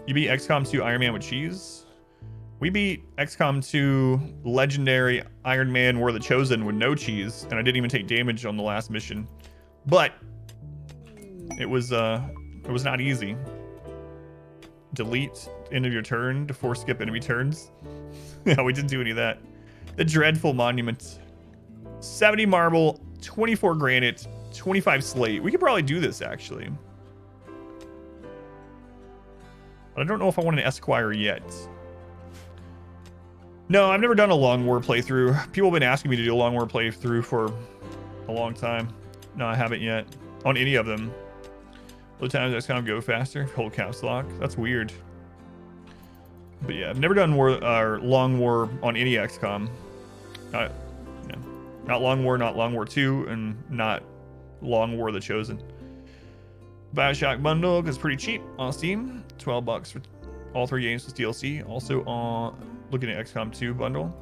You beat XCOM 2 Iron Man with cheese. We beat XCOM 2 Legendary Iron Man War of the Chosen with no cheese, and I didn't even take damage on the last mission. But it was not easy. Delete end of your turn to force skip enemy turns. Yeah, we didn't do any of that. The Dreadful Monument. 70 marble, 24 granite, 25 slate. We could probably do this actually. But I don't know if I want an Esquire yet. No, I've never done a Long War playthrough. People have been asking me to do a Long War playthrough for a long time. No, I haven't yet. On any of them. Other times XCOM go faster. Hold caps lock. That's weird. But yeah, I've never done Long War on any XCOM. Not Long War, not Long War 2, and not Long War the Chosen. Bioshock bundle is pretty cheap on Steam. $12 for all 3 games with DLC. Also on looking at XCOM 2 bundle.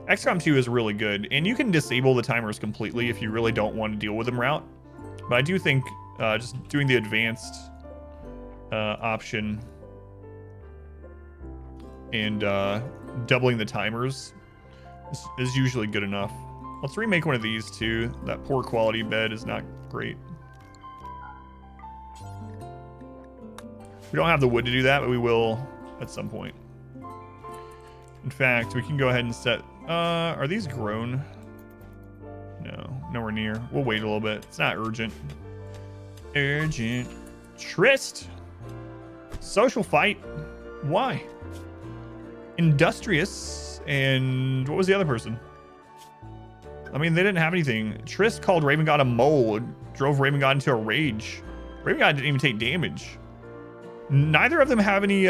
XCOM 2 is really good, and you can disable the timers completely if you really don't want to deal with them route. But I do think just doing the advanced option and doubling the timers is usually good enough. Let's remake one of these too. That poor quality bed is not great. We don't have the wood to do that, but we will at some point. In fact, we can go ahead and set... are these grown? No, nowhere near. We'll wait a little bit. It's not urgent. Urgent. Trist. Social fight. Why? Industrious. And what was the other person? I mean, they didn't have anything. Trist called Raven God a mole. It drove Raven God into a rage. Raven God didn't even take damage. Neither of them have any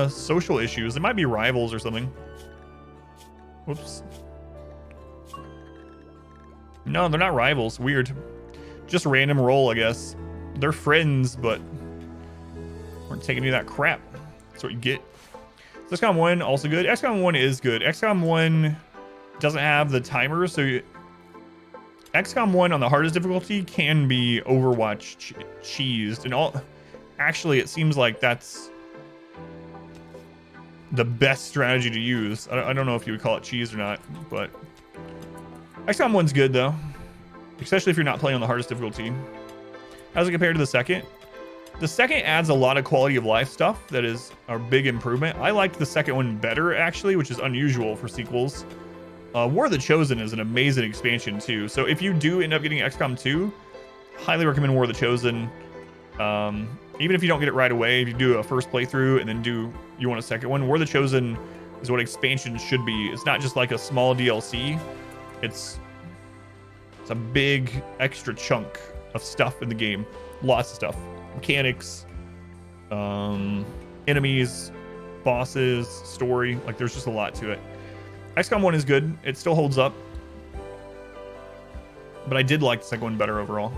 social issues. They might be rivals or something. Whoops. No, they're not rivals. Weird. Just random roll, I guess. They're friends, but weren't taking any of that crap. That's what you get. So XCOM 1, also good. XCOM 1 is good. XCOM 1 doesn't have the timer, so XCOM 1 on the hardest difficulty can be Overwatch cheesed. And all... Actually, it seems like that's the best strategy to use. I don't know if you would call it cheese or not, but XCOM 1's good though, especially if you're not playing on the hardest difficulty. How's it compared to the second? The second adds a lot of quality of life stuff that is a big improvement. I liked the second one better actually, which is unusual for sequels. War of the Chosen is an amazing expansion too. So if you do end up getting XCOM 2, highly recommend War of the Chosen. Even if you don't get it right away, if you do a first playthrough and then you want a second one, War of the Chosen is what expansions should be. It's not just like a small DLC. It's a big extra chunk of stuff in the game. Lots of stuff. Mechanics, enemies, bosses, story. Like there's just a lot to it. XCOM 1 is good. It still holds up. But I did like the second one better overall.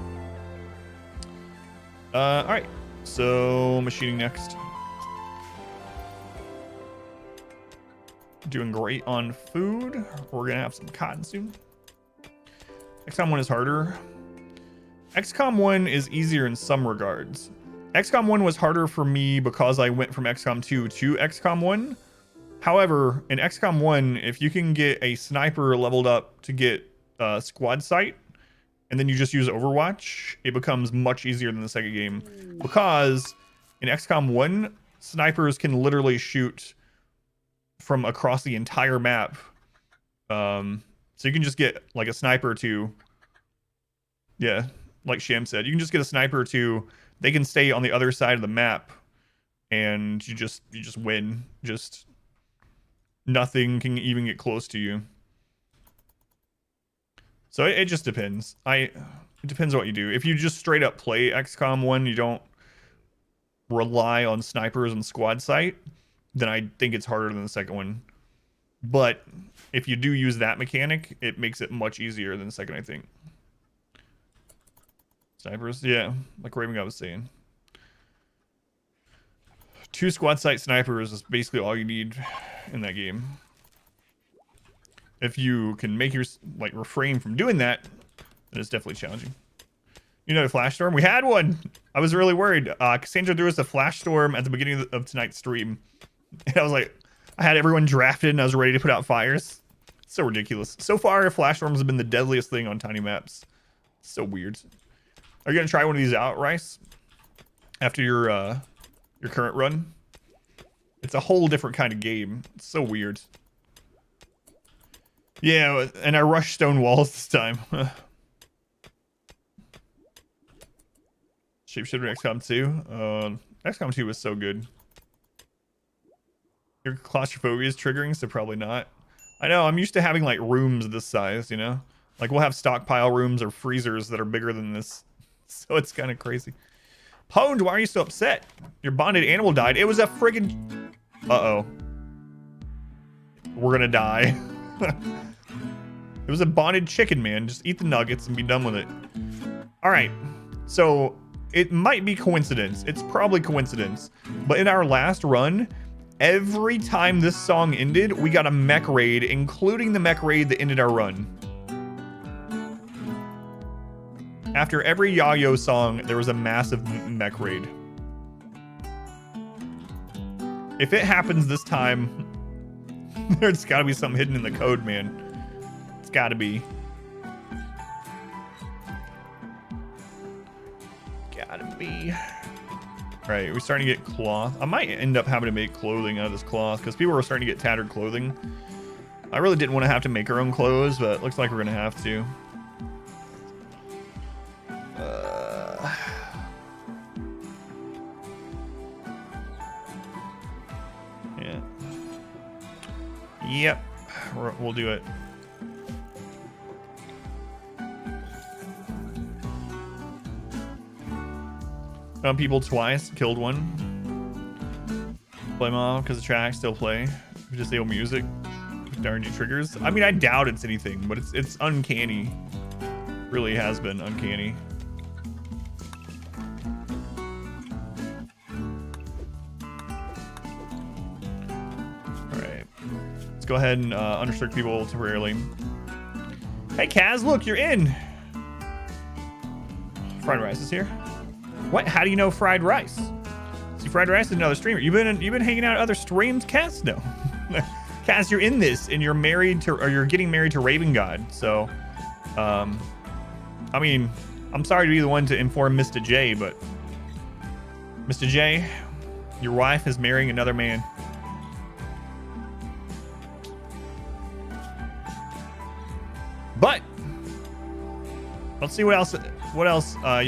All right. So machining next. Doing great on food. We're gonna have some cotton soon. XCOM 1 is harder. XCOM 1 is easier in some regards. XCOM 1 was harder for me because I went from XCOM 2 to XCOM 1. However, in XCOM 1, if you can get a sniper leveled up to get squad sight, and then you just use Overwatch, it becomes much easier than the second game. Because in XCOM 1, snipers can literally shoot from across the entire map. So you can just get like a sniper to... Yeah, like Sham said, you can just get a sniper to... They can stay on the other side of the map, and you just win. Just nothing can even get close to you. So it just depends. It depends on what you do. If you just straight up play XCOM 1, you don't rely on snipers and squad sight, then I think it's harder than the second one. But if you do use that mechanic, it makes it much easier than the second, I think. Snipers, yeah, like Raven God was saying. 2 squad sight snipers is basically all you need in that game. If you can make your refrain from doing that, then it's definitely challenging. You know, Flash Storm, we had one. I was really worried. Cassandra threw us a flash storm at the beginning of tonight's stream. And I was like, I had everyone drafted and I was ready to put out fires. So ridiculous. So far, flash storms have been the deadliest thing on tiny maps. So weird. Are you gonna try one of these out, Rice? After your current run? It's a whole different kind of game. It's so weird. Yeah, and I rushed stone walls this time. Shapeshifter XCOM 2. XCOM 2 was so good. Your claustrophobia is triggering, so probably not. I know, I'm used to having like rooms this size, you know? Like we'll have stockpile rooms or freezers that are bigger than this. So it's kind of crazy. Pwned, why are you so upset? Your bonded animal died. It was a friggin'... Uh-oh. We're gonna die. It was a bonded chicken, man. Just eat the nuggets and be done with it. All right. So it might be coincidence. It's probably coincidence. But in our last run, every time this song ended, we got a mech raid, including the mech raid that ended our run. After every Yayo song, there was a massive mech raid. If it happens this time, there's got to be something hidden in the code, man. It's got to be. Gotta be. All right, we're starting to get cloth. I might end up having to make clothing out of this cloth because people were starting to get tattered clothing. I really didn't want to have to make our own clothes, but it looks like we're gonna have to. Yeah. Yep. We'll do it. Found people twice, killed one. Play mom because the tracks still play. We disable music. Darn you triggers. I mean, I doubt it's anything, but it's uncanny. Really has been uncanny. All right, let's go ahead and unrestrict people temporarily. Hey Kaz, look, you're in. Fried rice is here. What? How do you know fried rice? See, fried rice is another streamer. You've been hanging out at other streams, Kaz? No. Kaz, you're in this, and you're married to, or you're getting married to Raven God. So, I mean, I'm sorry to be the one to inform Mr. J, but Mr. J, your wife is marrying another man. But let's see what else you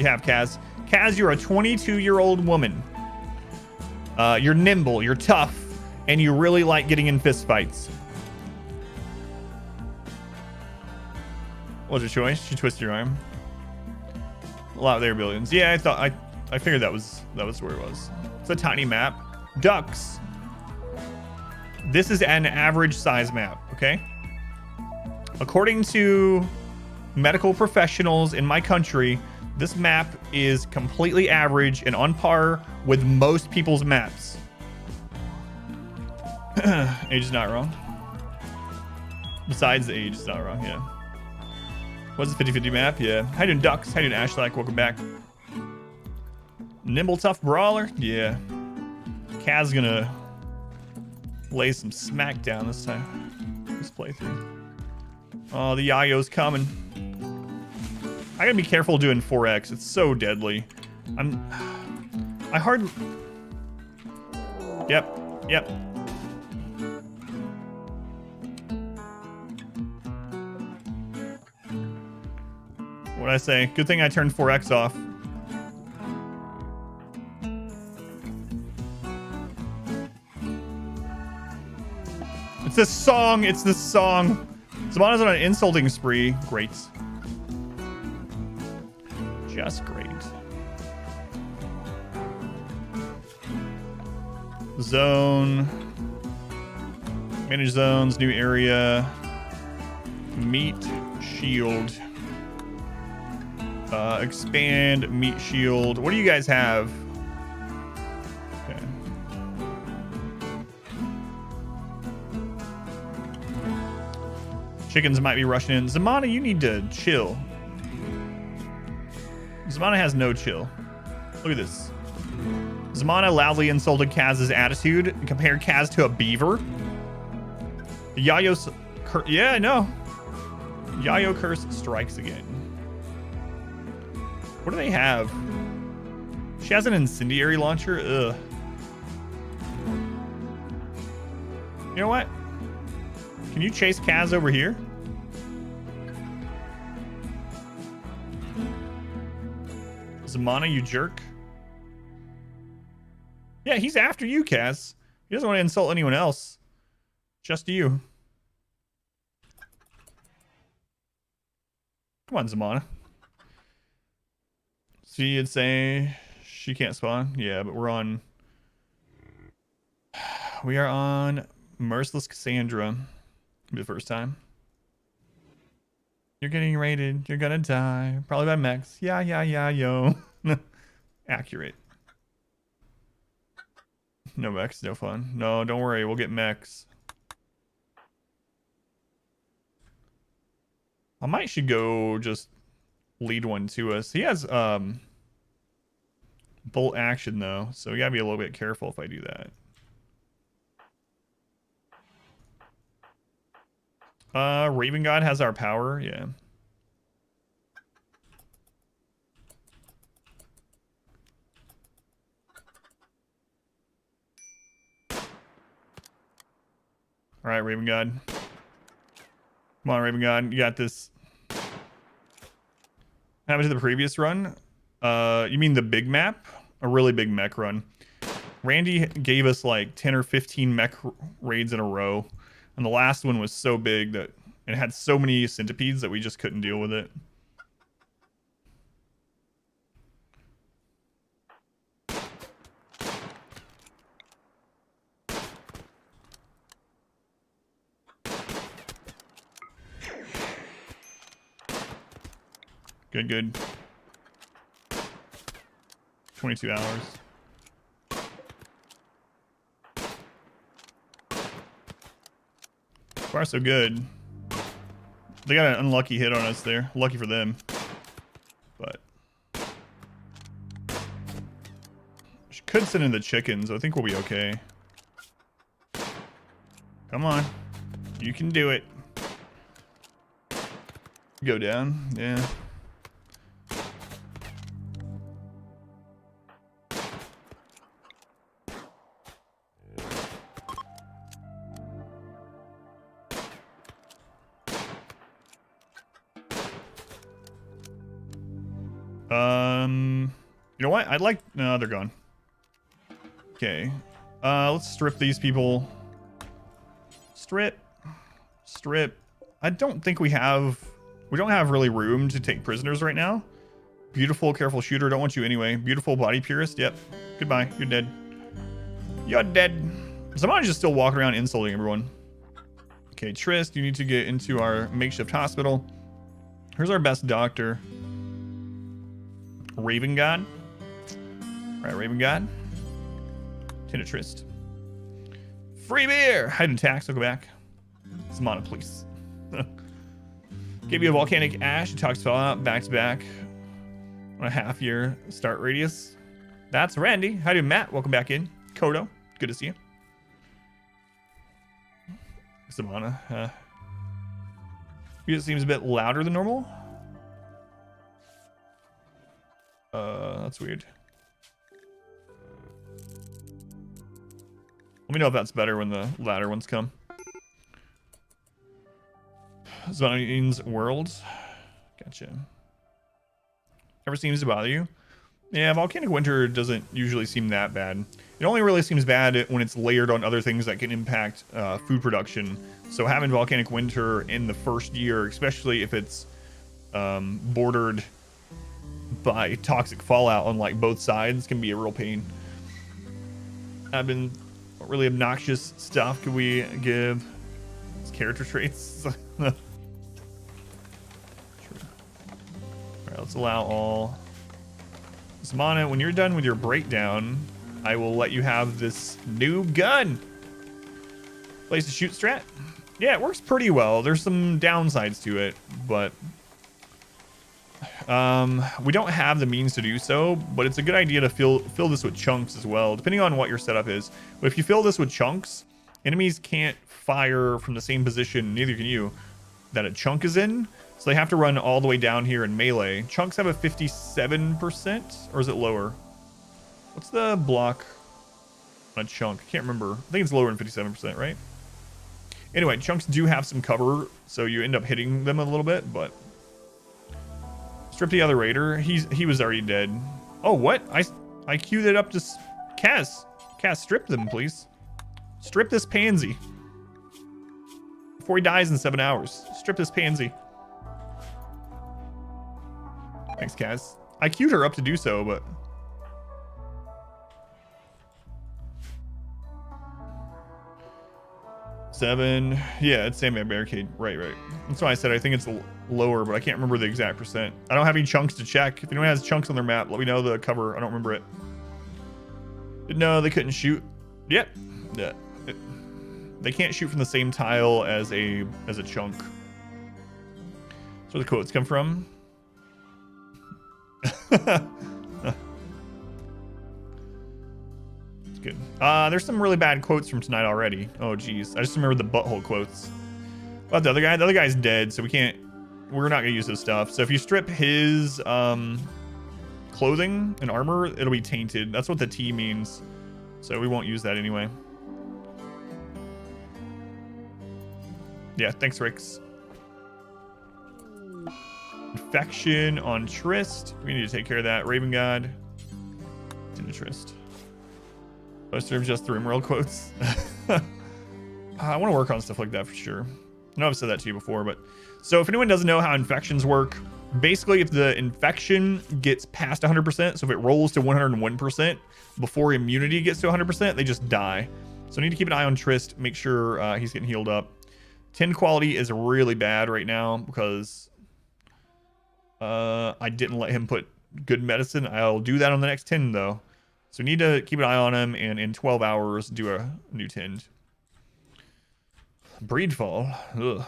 have, Kaz. Kaz, you're a 22-year-old woman. You're nimble, you're tough, and you really like getting in fistfights. What's your choice? She twisted your arm. A lot there, billions. Yeah, I figured that was where it was. It's a tiny map. Ducks. This is an average size map, okay? According to medical professionals in my country, this map is completely average and on par with most people's maps. Age is not wrong. Besides the age is not wrong, yeah. What's the 50-50 map? Yeah. How you doing, Ducks? How you doing, Ashlak? Welcome back. Nimble tough brawler? Yeah. Kaz gonna lay some smack down this time. This playthrough. Oh, the Yayo's coming. I gotta be careful doing 4X. It's so deadly. I hardly... Yep. What'd I say? Good thing I turned 4X off. It's this song. Savannah's on an insulting spree. Great. Just great. Zone. Manage zones, new area. Meat shield. Expand meat shield. What do you guys have? Okay. Chickens might be rushing in. Zamana, you need to chill. Zamana has no chill. Look at this. Zamana loudly insulted Kaz's attitude and compared Kaz to a beaver. Yayo's... Yeah, I know. Yayo curse strikes again. What do they have? She has an incendiary launcher? Ugh. You know what? Can you chase Kaz over here? Zamana, you jerk. Yeah, he's after you, Kaz. He doesn't want to insult anyone else. Just you. Come on, Zamana. So you'd say she can't spawn? Yeah, but we're on... We are on Merciless Cassandra for the first time. You're getting raided. You're gonna die. Probably by mechs. Yeah, yo. Accurate. No mechs, no fun. No, don't worry. We'll get mechs. I might should go just lead one to us. He has bolt action though, so we gotta be a little bit careful if I do that. Raven God has our power, yeah. All right, Raven God. Come on, Raven God, you got this. What happened to the previous run? You mean the big map? A really big mech run. Randy gave us like 10 or 15 mech raids in a row. And the last one was so big that it had so many centipedes that we just couldn't deal with it. Good. 22 hours. So far, so good. They got an unlucky hit on us there. Lucky for them. But she could send in the chickens. I think we'll be okay. Come on. You can do it. Go down. Yeah. You know what? I'd like... No, they're gone. Okay. Let's strip these people. Strip. I don't think we have... We don't have really room to take prisoners right now. Beautiful, careful shooter. Don't want you anyway. Beautiful body purist. Yep. Goodbye. You're dead. You're dead. Somebody's just still walking around insulting everyone. Okay, Trist, you need to get into our makeshift hospital. Here's our best doctor. Raven God. All right, Raven God. Tena Trist. Free beer! Hide and tax, I'll go back. Zamana, please. Gave you a volcanic ash. Talks Fallout back to back on a half-year start radius. That's Randy. How do you, Matt? Welcome back in. Kodo, good to see you. Zamana. Music seems a bit louder than normal. That's weird. Let me know if that's better when the louder ones come. Zamana's World. Gotcha. Ever seems to bother you? Yeah, Volcanic Winter doesn't usually seem that bad. It only really seems bad when it's layered on other things that can impact food production. So having Volcanic Winter in the first year, especially if it's bordered by toxic fallout on like both sides, can be a real pain. I've been really obnoxious stuff. Could we give character traits? All right, let's allow all. Zamana, when you're done with your breakdown, I will let you have this new gun. Place to shoot strat. Yeah, it works pretty well. There's some downsides to it, but We don't have the means to do so, but it's a good idea to fill this with chunks as well, depending on what your setup is. But if you fill this with chunks, enemies can't fire from the same position, neither can you, that a chunk is in. So they have to run all the way down here in melee. Chunks have a 57%, or is it lower? What's the block on a chunk? I can't remember. I think it's lower than 57%, right? Anyway, chunks do have some cover, so you end up hitting them a little bit, but... Strip the other raider. He was already dead. Oh, what? I queued it up to... Cass, strip them, please. Strip this pansy. Before he dies in 7 hours. Strip this pansy. Thanks, Cass. I queued her up to do so, but... Seven. Yeah, it's sandbag barricade. Right. That's why I said I think it's lower, but I can't remember the exact percent. I don't have any chunks to check. If anyone has chunks on their map, let me know the cover. I don't remember it. No, they couldn't shoot. Yep. Yeah. They can't shoot from the same tile as a chunk. That's where the quotes come from. It's good. There's some really bad quotes from tonight already. Oh geez, I just remember the butthole quotes. But the other guy's dead, so we're not gonna use his stuff. So if you strip his clothing and armor, it'll be tainted. That's what the T means. So we won't use that anyway. Yeah, thanks, Rix. Infection on Trist. We need to take care of that. Raven God. Into Trist. Most of just the RimWorld quotes. I want to work on stuff like that for sure. I know I've said that to you before, but... So if anyone doesn't know how infections work, basically if the infection gets past 100%, so if it rolls to 101% before immunity gets to 100%, they just die. So I need to keep an eye on Trist, make sure he's getting healed up. 10 quality is really bad right now because I didn't let him put good medicine. I'll do that on the next 10 though. So we need to keep an eye on him and in 12 hours do a new tend. Breedfall. Ugh.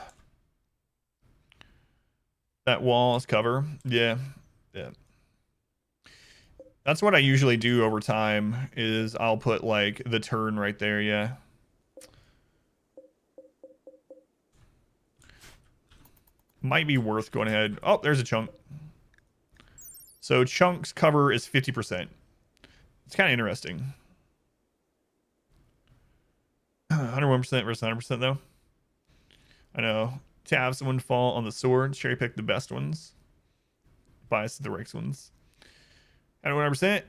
That wall is cover. Yeah. That's what I usually do over time is I'll put like the turn right there. Yeah. Might be worth going ahead. Oh, there's a chunk. So chunks cover is 50%. It's kind of interesting. 101% versus 100% though. I know. To have someone fall on the sword, cherry pick the best ones. Bias to the Rex ones. 101%.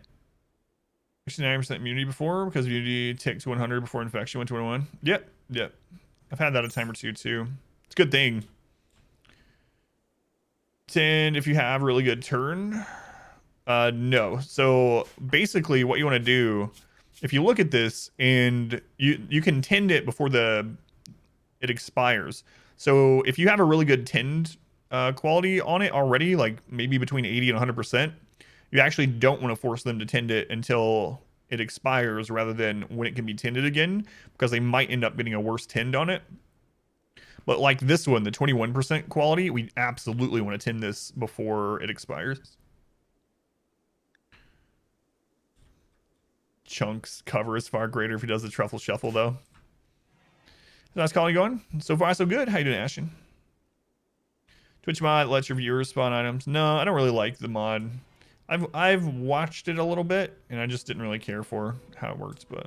69% immunity before because immunity ticked to 100 before infection went to 101. Yep. I've had that a time or two too. It's a good thing. 10 if you have a really good turn. No. So basically what you want to do, if you look at this and you can tend it before it expires. So if you have a really good tend quality on it already, like maybe between 80 and 100%, you actually don't want to force them to tend it until it expires rather than when it can be tended again, because they might end up getting a worse tend on it. But like this one, the 21% quality, we absolutely want to tend this before it expires. Chunks cover is far greater if he does the truffle shuffle though. How's quality going? So far so good. How you doing, Ashton? Twitch mod lets your viewers spawn items. No, I don't really like the mod. I've watched it a little bit and I just didn't really care for how it works, but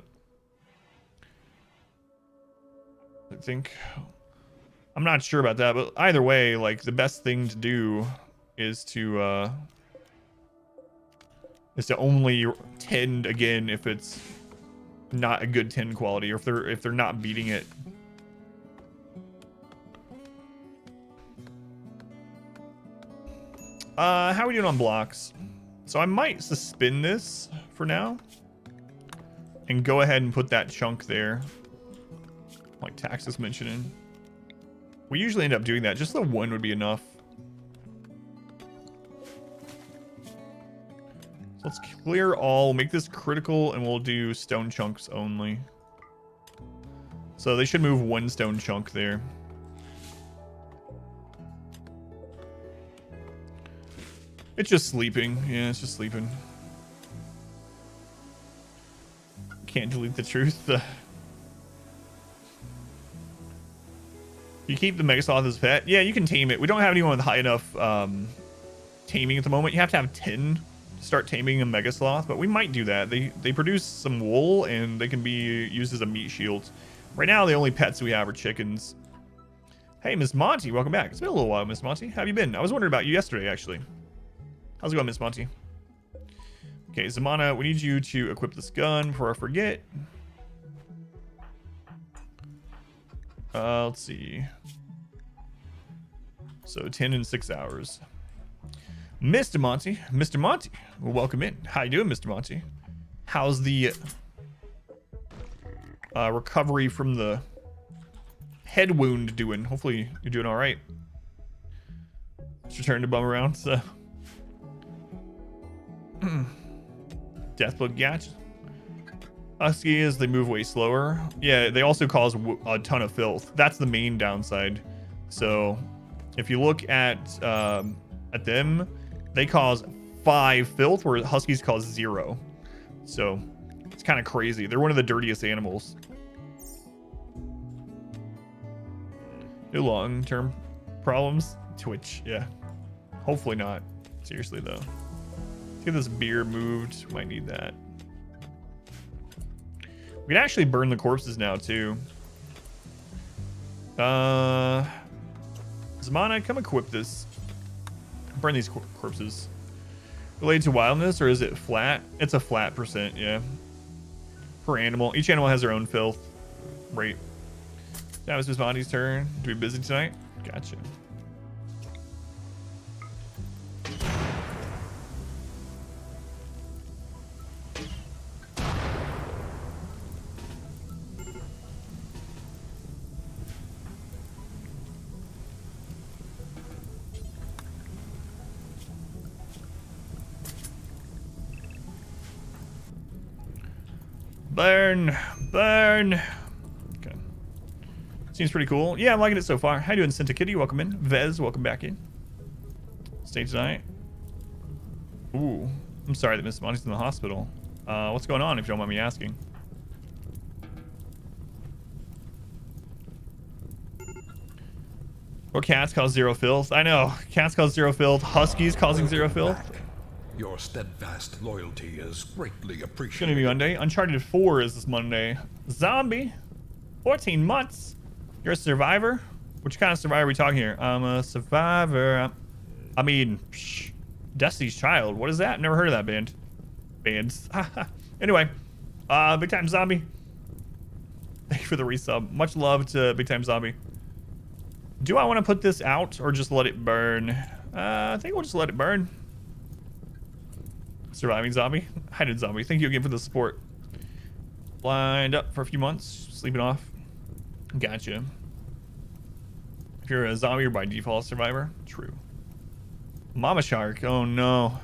I think I'm not sure about that, but either way, like the best thing to do is to only tend again if it's not a good tend quality or if they're not beating it. How are we doing on blocks? So I might suspend this for now and go ahead and put that chunk there, like Tax is mentioning. We usually end up doing that. Just the one would be enough. So let's clear all, make this critical, and we'll do stone chunks only. So they should move one stone chunk there. It's just sleeping. Yeah, it's just sleeping. Can't delete the truth. You keep the Megasloth as a pet. Yeah, you can tame it. We don't have anyone with high enough taming at the moment. You have to have 10 to start taming a Megasloth, but we might do that. They produce some wool and they can be used as a meat shield. Right now, the only pets we have are chickens. Hey, Miss Monty, welcome back. It's been a little while, Miss Monty. How have you been? I was wondering about you yesterday, actually. How's it going, Miss Monty? Okay, Zamana, we need you to equip this gun before I forget. Let's see. So 10 and 6 hours. Mr. Monty, well, welcome in. How you doing, Mr. Monty? How's the recovery from the head wound doing? Hopefully you're doing all right. Let's return to bum around. So. Deathblood Gatch. Huskies, they move way slower. Yeah, they also cause a ton of filth. That's the main downside. So if you look at them, they cause 5 filth, where Huskies cause 0. So it's kind of crazy. They're one of the dirtiest animals. No long-term problems. Twitch, yeah. Hopefully not. Seriously though. Let's get this beer moved. Might need that. We can actually burn the corpses now too. Zamana, come equip this. Burn these corpses. Related to wildness, or is it flat? It's a flat percent, yeah. Per animal. Each animal has their own filth rate. That was Miss Monty's turn. To be busy tonight? Gotcha. Burn, burn. Okay. Seems pretty cool. Yeah, I'm liking it so far. How you doing, Santa Kitty? Welcome in. Vez, welcome back in. Stay tonight. Ooh, I'm sorry that Miss Monty's in the hospital. What's going on, if you don't mind me asking? Or cats cause 0 filth. I know. Cats cause 0 filth. Huskies causing 0 filth. Your steadfast loyalty is greatly appreciated. It's gonna be Monday. Uncharted 4 is this Monday. Zombie. 14 months. You're a survivor? Which kind of survivor are we talking here? I'm a survivor. I mean, Destiny's Child. What is that? Never heard of that band. Bands. Anyway, Big Time Zombie. Thank you for the resub. Much love to Big Time Zombie. Do I want to put this out or just let it burn? I think we'll just let it burn. Surviving zombie. Hidden zombie. Thank you again for the support. Lined up for a few months. Sleeping off. Gotcha. If you're a zombie, you're by default a survivor. True. Mama Shark. Oh no.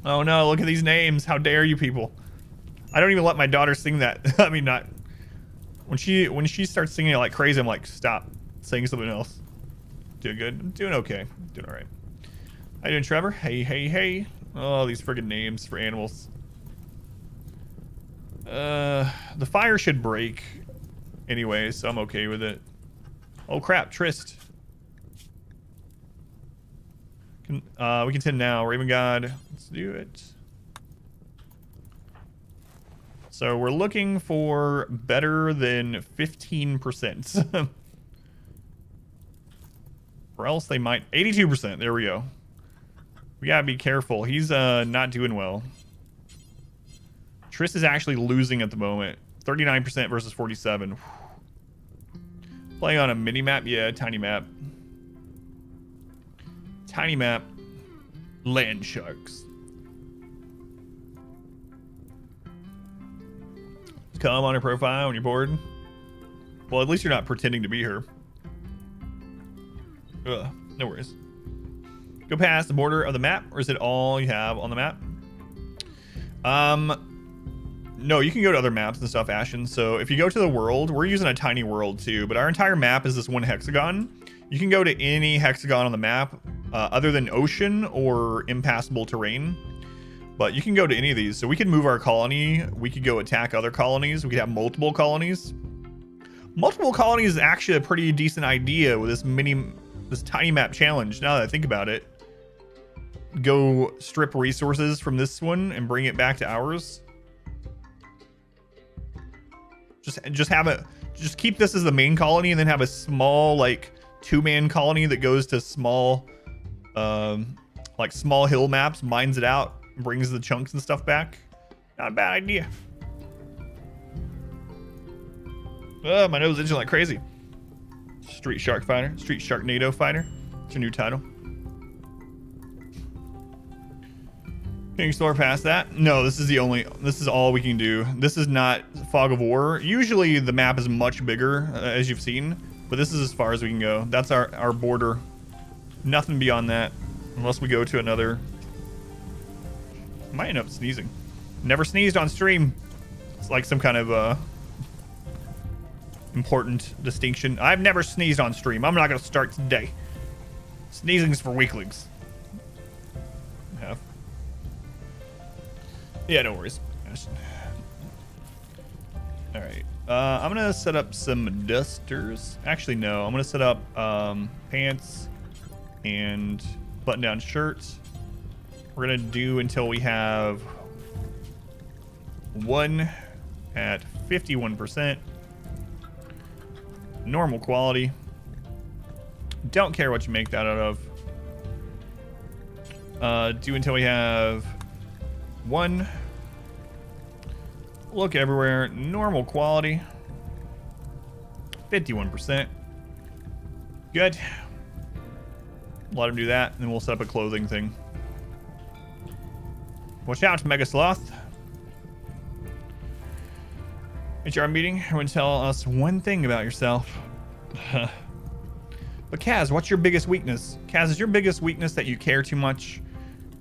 Oh no, look at these names. How dare you people. I don't even let my daughter sing that. I mean, not. When she starts singing it like crazy, I'm like, stop. Saying something else. Doing good? I'm doing okay. Doing alright. How you doing, Trevor? Hey, hey, hey. Oh, these friggin' names for animals. The fire should break anyway, so I'm okay with it. Oh crap, Trist. We can tend now. Raven God. Let's do it. So we're looking for better than 15%. Or else they might... 82%. There we go. We gotta be careful. He's not doing well. Triss is actually losing at the moment. 39% versus 47. Playing on a mini map? Yeah, tiny map. Tiny map. Land sharks. Come on her profile when you're bored. Well, at least you're not pretending to be her. Ugh, no worries. Go past the border of the map, or is it all you have on the map? No, you can go to other maps and stuff, Ashen. So if you go to the world, we're using a tiny world too, but our entire map is this one hexagon. You can go to any hexagon on the map other than ocean or impassable terrain. But you can go to any of these. So we can move our colony. We could go attack other colonies. We could have multiple colonies. Multiple colonies is actually a pretty decent idea with this tiny map challenge. Now that I think about it, go strip resources from this one and bring it back to ours. Just keep this as the main colony and then have a small like 2-man colony that goes to small small hill maps, mines it out, brings the chunks and stuff back. Not a bad idea. Oh, my nose is itching like crazy. Street Sharknado Fighter. It's your new title. Can you explore past that? No, this is all we can do. This is not Fog of War. Usually the map is much bigger, as you've seen, but this is as far as we can go. That's our border. Nothing beyond that, unless we go to another. I might end up sneezing. Never sneezed on stream. It's like some kind of important distinction. I've never sneezed on stream. I'm not gonna start today. Sneezing's for weaklings. Have. Yeah, no worries. All right. I'm gonna set up some dusters. Actually, no. I'm gonna set up pants and button-down shirts. We're gonna do until we have one at 51%. Normal quality. Don't care what you make that out of. Do until we have one. Look everywhere. Normal quality. 51%. Good. Let him do that, and then we'll set up a clothing thing. Watch out, Mega Sloth. HR meeting. Everyone tell us one thing about yourself. But Kaz, what's your biggest weakness? Kaz, is your biggest weakness that you care too much?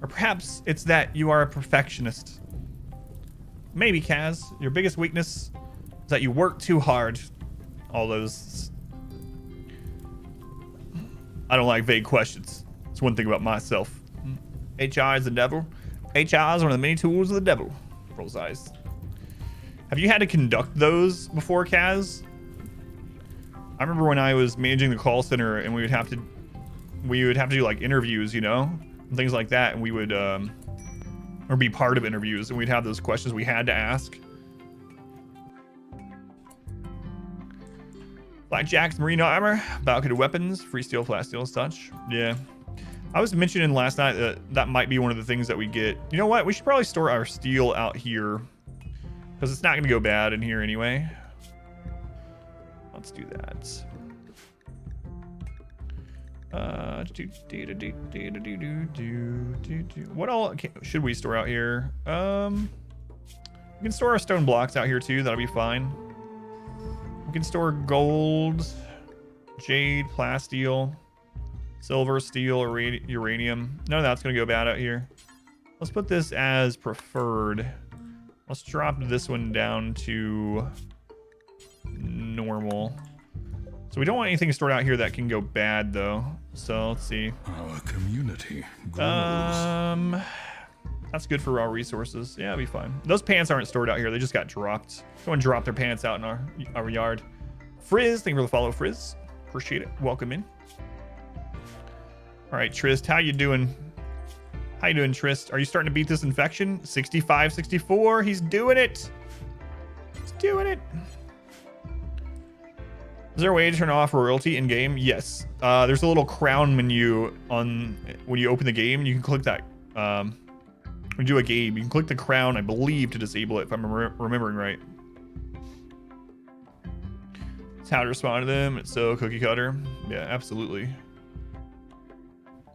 Or perhaps it's that you are a perfectionist? Maybe, Kaz, your biggest weakness is that you work too hard. All those... I don't like vague questions. It's one thing about myself. HR is the devil. HR is one of the many tools of the devil. Rolls eyes. Have you had to conduct those before, Kaz? I remember when I was managing the call center and we would have to do like interviews, you know, and things like that, and we would or be part of interviews, and we'd have those questions we had to ask. Blackjack's Marine armor, balcony weapons, free steel, flat steel, and such. Yeah. I was mentioning last night that that might be one of the things that we get. You know what? We should probably store our steel out here, because it's not going to go bad in here anyway. Let's do that. What all should we store out here? We can store our stone blocks out here too. That'll be fine. We can store gold, jade, plasteel, silver, steel, or uranium. None of that's going to go bad out here. Let's put this as preferred. Let's drop this one down to normal. So we don't want anything stored out here that can go bad, though. So let's see. Our community grows. That's good for raw resources. Yeah, it'll be fine. Those pants aren't stored out here. They just got dropped. Someone dropped their pants out in our yard. Frizz, thank you for the follow, Frizz. Appreciate it. Welcome in. All right, Trist, how you doing? How you doing, Trist? Are you starting to beat this infection? 65, 64. He's doing it. He's doing it. Is there a way to turn off royalty in game? Yes. There's a little crown menu on when you open the game. You can click that. When you do a game, you can click the crown, I believe, to disable it, if I'm remembering right. It's how to respond to them. It's so cookie cutter. Yeah, absolutely.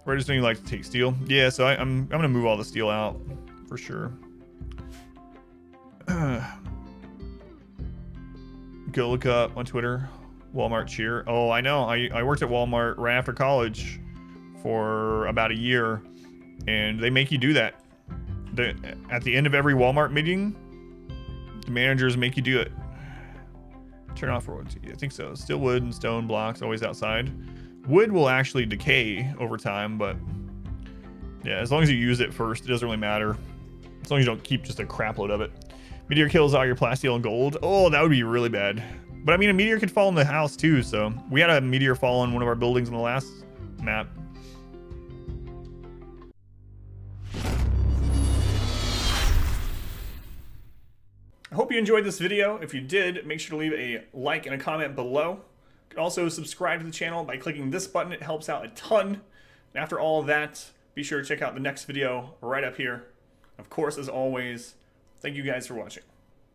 Where does you like to take steel? Yeah, so I'm gonna move all the steel out for sure. Go look up on Twitter. Walmart cheer. Oh, I know. I worked at Walmart right after college for about a year, and they make you do that. At the end of every Walmart meeting, the managers make you do it. Turn off royalty. I think so. Steel, wood, and stone blocks always outside. Wood will actually decay over time, but yeah, as long as you use it first, it doesn't really matter. As long as you don't keep just a crap load of it. Meteor kills all your plasteel and gold. Oh, that would be really bad. But I mean, a meteor could fall in the house too, so we had a meteor fall on one of our buildings in the last map. I hope you enjoyed this video. If you did, make sure to leave a like and a comment below. You can also subscribe to the channel by clicking this button. It helps out a ton. And after all of that, be sure to check out the next video right up here. Of course, as always, thank you guys for watching.